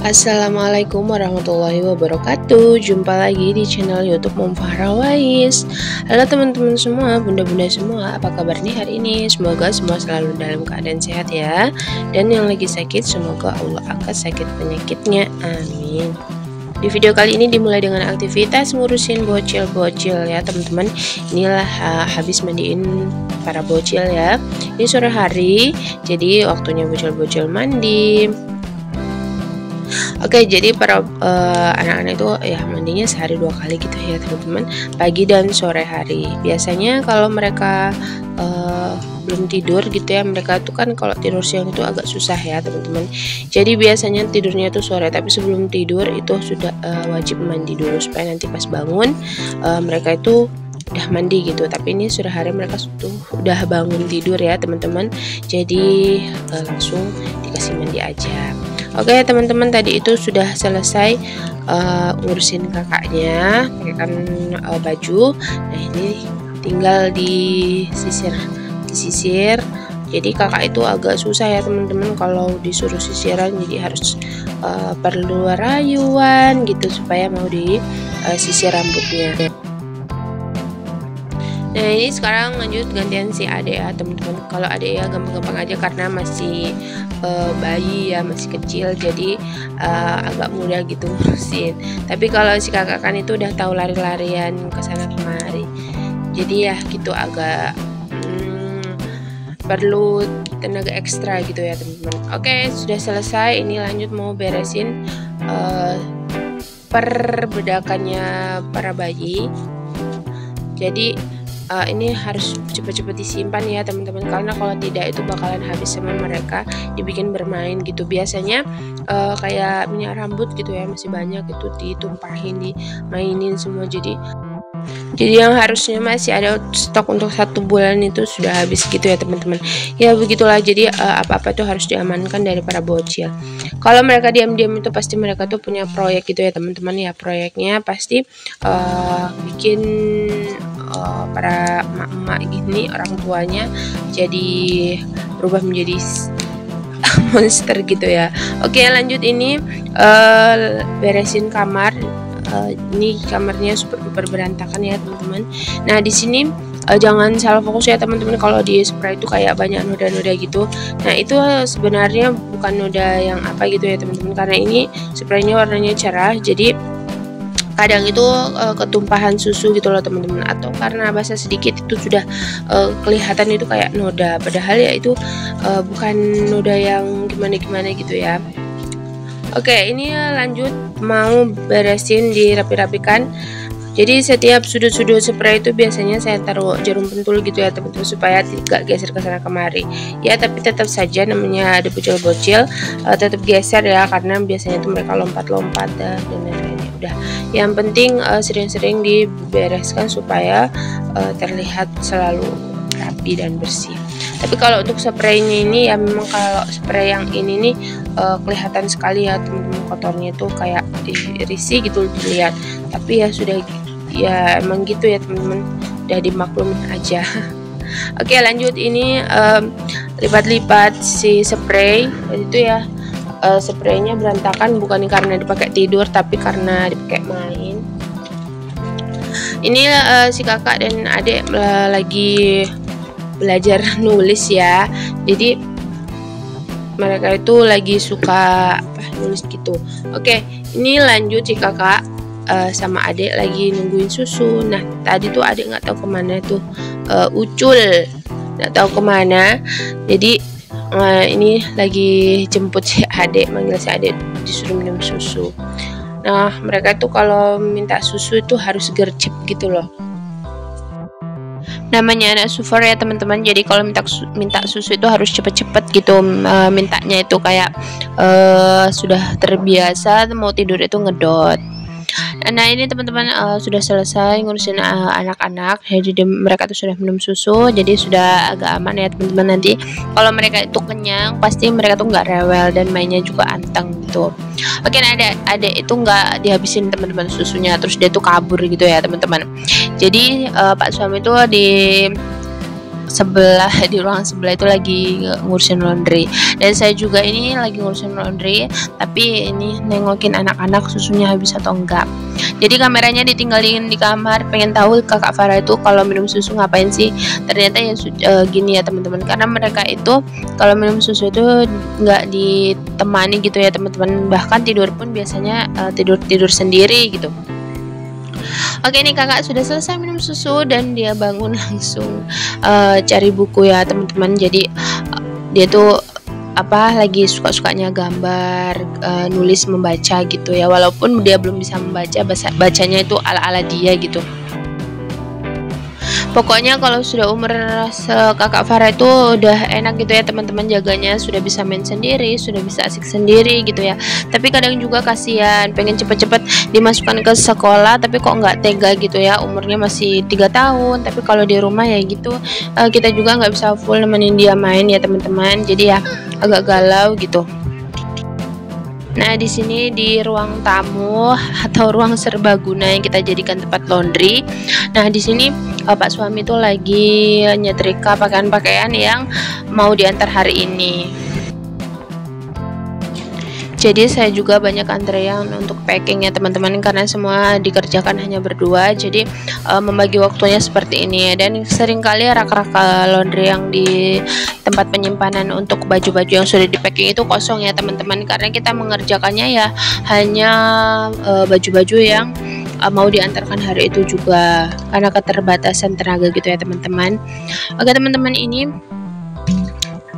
Assalamualaikum warahmatullahi wabarakatuh. Jumpa lagi di channel YouTube Mom Farah Wais. Halo teman-teman semua, bunda-bunda semua, apa kabar nih hari ini? Semoga semua selalu dalam keadaan sehat ya. Dan yang lagi sakit, semoga Allah angkat sakit penyakitnya. Amin. Di video kali ini dimulai dengan aktivitas ngurusin bocil-bocil ya teman-teman. Inilah habis mandiin para bocil ya. Ini sore hari, jadi waktunya bocil-bocil mandi. Oke, jadi para anak-anak itu ya mandinya sehari 2 kali gitu ya teman-teman, pagi dan sore hari. Biasanya kalau mereka belum tidur gitu ya, mereka tuh kan kalau tidur siang itu agak susah ya teman-teman. Jadi biasanya tidurnya itu sore, tapi sebelum tidur itu sudah wajib mandi dulu supaya nanti pas bangun mereka itu udah mandi gitu. Tapi ini sore hari mereka udah bangun tidur ya teman-teman, jadi langsung dikasih mandi aja. Oke teman-teman, tadi itu sudah selesai ngurusin kakaknya, pakaikan baju. Nah ini tinggal disisir. Jadi kakak itu agak susah ya teman-teman kalau disuruh sisiran, jadi harus perlu rayuan gitu supaya mau disisir rambutnya. Nah ini sekarang lanjut gantian si adek ya teman-teman. Kalau adek ya gampang-gampang aja karena masih bayi ya, masih kecil, jadi agak mudah gitu ngurusin. Tapi kalau si kakak kan itu udah tahu lari-larian ke sana kemari, jadi ya gitu agak perlu tenaga ekstra gitu ya teman-teman. Oke, sudah selesai. Ini lanjut mau beresin perbedakannya para bayi. Jadi ini harus cepat-cepat disimpan ya teman-teman, karena kalau tidak itu bakalan habis sama mereka dibikin bermain gitu. Biasanya kayak minyak rambut gitu ya, masih banyak itu ditumpahin, dimainin semua. Jadi yang harusnya masih ada stok untuk 1 bulan itu sudah habis gitu ya teman-teman. Ya begitulah, jadi apa-apa itu harus diamankan dari para bocil. Kalau mereka diam-diam itu pasti mereka tuh punya proyek gitu ya teman-teman ya. Proyeknya pasti bikin para emak-emak gini, orang tuanya jadi berubah menjadi monster gitu ya. Oke lanjut, ini beresin kamar. Ini kamarnya super berantakan ya teman-teman. Nah di sini jangan salah fokus ya teman-teman, kalau di spray itu kayak banyak noda-noda gitu. Nah itu sebenarnya bukan noda yang apa gitu ya teman-teman, karena ini spraynya warnanya cerah, jadi kadang itu ketumpahan susu gitu loh teman-teman, atau karena basah sedikit itu sudah kelihatan itu kayak noda, padahal ya itu bukan noda yang gimana-gimana gitu ya. Oke, ini lanjut mau beresin, dirapi-rapikan. Jadi setiap sudut-sudut spray itu biasanya saya taruh jarum pentul gitu ya teman-teman, supaya tidak geser ke sana kemari ya. Tapi tetap saja namanya ada bocil-bocil, tetap geser ya, karena biasanya itu mereka lompat-lompat dan lain-lainnya. Udah, yang penting sering-sering dibereskan supaya terlihat selalu rapi dan bersih. Tapi kalau untuk spraynya ini ya memang kalau spray yang ini nih kelihatan sekali ya teman-teman, kotornya itu kayak risih gitu dilihat. Tapi ya sudah, ya emang gitu ya teman-teman, udah dimaklumin aja. Oke lanjut, ini lipat-lipat si spray itu ya. Spraynya berantakan bukan karena dipakai tidur, tapi karena dipakai main. Ini si kakak dan adik lagi belajar nulis ya, jadi mereka itu lagi suka nulis gitu. Oke, ini lanjut si kakak sama adik lagi nungguin susu. Nah tadi tuh adik nggak tahu kemana tuh, ucul nggak tahu kemana, jadi ini lagi jemput si adik, manggil si adik disuruh minum susu. Nah mereka tuh kalau minta susu itu harus gercep gitu loh. Namanya anak super ya teman-teman, jadi kalau minta susu itu harus cepet-cepet gitu mintanya, itu kayak sudah terbiasa mau tidur itu ngedot. Nah ini teman-teman sudah selesai ngurusin anak-anak, jadi mereka tuh sudah minum susu, jadi sudah agak aman ya teman-teman. Nanti kalau mereka itu kenyang pasti mereka tuh nggak rewel dan mainnya juga anteng gitu. Oke, nah ada itu nggak dihabisin teman-teman susunya, terus dia tuh kabur gitu ya teman-teman. Jadi Pak suami tuh sebelah di ruangan sebelah itu lagi ngurusin laundry, dan saya juga ini lagi ngurusin laundry, tapi ini nengokin anak-anak susunya habis atau enggak. Jadi kameranya ditinggalin di kamar, pengen tahu kakak Farah itu kalau minum susu ngapain sih. Ternyata ya gini ya teman-teman, karena mereka itu kalau minum susu itu nggak ditemani gitu ya teman-teman, bahkan tidur pun biasanya tidur sendiri gitu. Oke, ini kakak sudah selesai minum susu dan dia bangun langsung cari buku ya teman-teman. Jadi dia tuh lagi suka-sukanya gambar, nulis, membaca gitu ya, walaupun dia belum bisa membaca, bacanya itu ala-ala dia gitu. Pokoknya kalau sudah umur kakak Farah itu udah enak gitu ya teman-teman, jaganya sudah bisa main sendiri, sudah bisa asik sendiri gitu ya. Tapi kadang juga kasihan, pengen cepet-cepet dimasukkan ke sekolah, tapi kok nggak tega gitu ya, umurnya masih 3 tahun. Tapi kalau di rumah ya gitu, kita juga nggak bisa full nemenin dia main ya teman-teman, jadi ya agak galau gitu. Nah, di sini di ruang tamu atau ruang serbaguna yang kita jadikan tempat laundry. Nah, di sini Pak suami tuh lagi nyetrika pakaian-pakaian yang mau diantar hari ini. Jadi saya juga banyak antrean untuk packing ya teman-teman, karena semua dikerjakan hanya berdua, jadi membagi waktunya seperti ini. Dan seringkali rak-rak laundry yang di tempat penyimpanan untuk baju-baju yang sudah di packing itu kosong ya teman-teman, karena kita mengerjakannya ya hanya baju-baju yang mau diantarkan hari itu juga, karena keterbatasan tenaga gitu ya teman-teman. Oke teman-teman, ini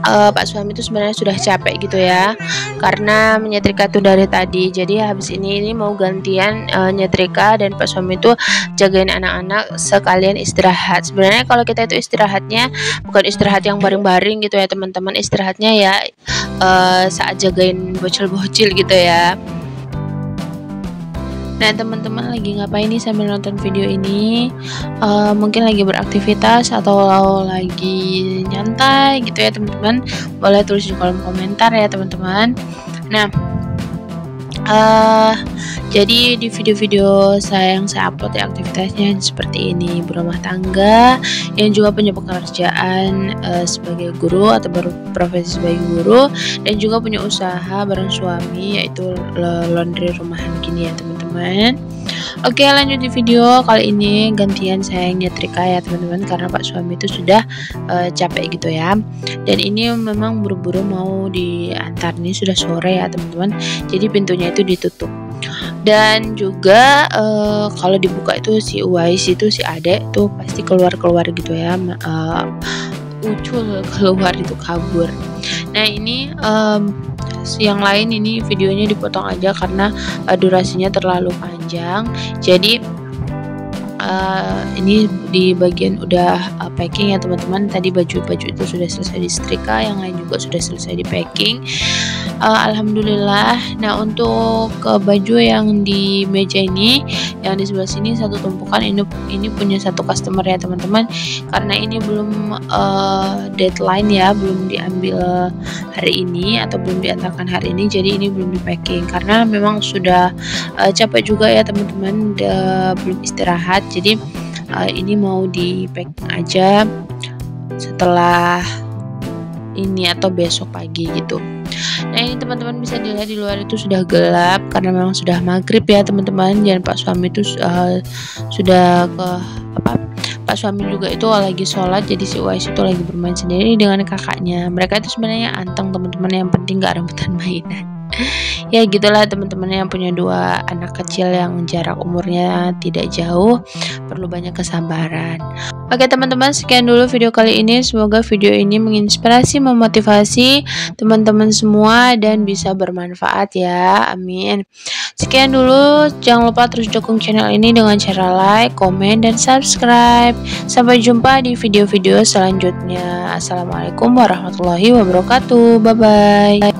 Pak suami itu sebenarnya sudah capek gitu ya, karena menyetrika tuh dari tadi. Jadi habis ini mau gantian nyetrika, dan Pak suami itu jagain anak-anak sekalian istirahat. Sebenarnya kalau kita itu istirahatnya bukan istirahat yang baring-baring gitu ya teman-teman, istirahatnya ya saat jagain bocil-bocil gitu ya. Nah teman-teman lagi ngapain nih sambil nonton video ini? Mungkin lagi beraktivitas atau lagi nyantai gitu ya teman-teman. Boleh tulis di kolom komentar ya teman-teman. Nah jadi di video-video yang saya upload ya, aktivitasnya seperti ini: berumah tangga, yang juga punya pekerjaan sebagai guru atau berprofesi sebagai guru, dan juga punya usaha bareng suami, yaitu laundry rumahan gini ya teman-teman. Oke, lanjut di video kali ini gantian saya nyetrika ya teman-teman, karena Pak suami itu sudah capek gitu ya. Dan ini memang buru-buru mau diantar, ini sudah sore ya teman-teman, jadi pintunya itu ditutup. Dan juga kalau dibuka itu si Uwais itu, si adek tuh pasti keluar gitu ya, ucul keluar itu, kabur. Nah ini yang lain ini videonya dipotong aja karena durasinya terlalu panjang. Jadi ini di bagian udah packing ya teman-teman. Tadi baju-baju itu sudah selesai disetrika, yang lain juga sudah selesai di packing. Alhamdulillah. Nah untuk baju yang di meja ini, yang di sebelah sini satu tumpukan, ini punya satu customer ya teman-teman, karena ini belum deadline ya, belum diambil hari ini atau belum diantarkan hari ini, jadi ini belum di packing karena memang sudah capek juga ya teman-teman, belum istirahat. Jadi ini mau di packing aja setelah ini atau besok pagi gitu. Nah ini teman-teman bisa dilihat di luar itu sudah gelap karena memang sudah maghrib ya teman-teman, dan Pak suami itu sudah ke Pak suami juga itu lagi sholat, jadi si Uwais itu lagi bermain sendiri dengan kakaknya. Mereka itu sebenarnya anteng teman-teman, yang penting gak rebutan mainan. Ya gitulah teman-teman, yang punya 2 anak kecil yang jarak umurnya tidak jauh, perlu banyak kesabaran. Oke teman-teman, sekian dulu video kali ini. Semoga video ini menginspirasi, memotivasi teman-teman semua dan bisa bermanfaat ya, amin. Sekian dulu, jangan lupa terus dukung channel ini dengan cara like, komen, dan subscribe. Sampai jumpa di video-video selanjutnya. Assalamualaikum warahmatullahi wabarakatuh. Bye bye.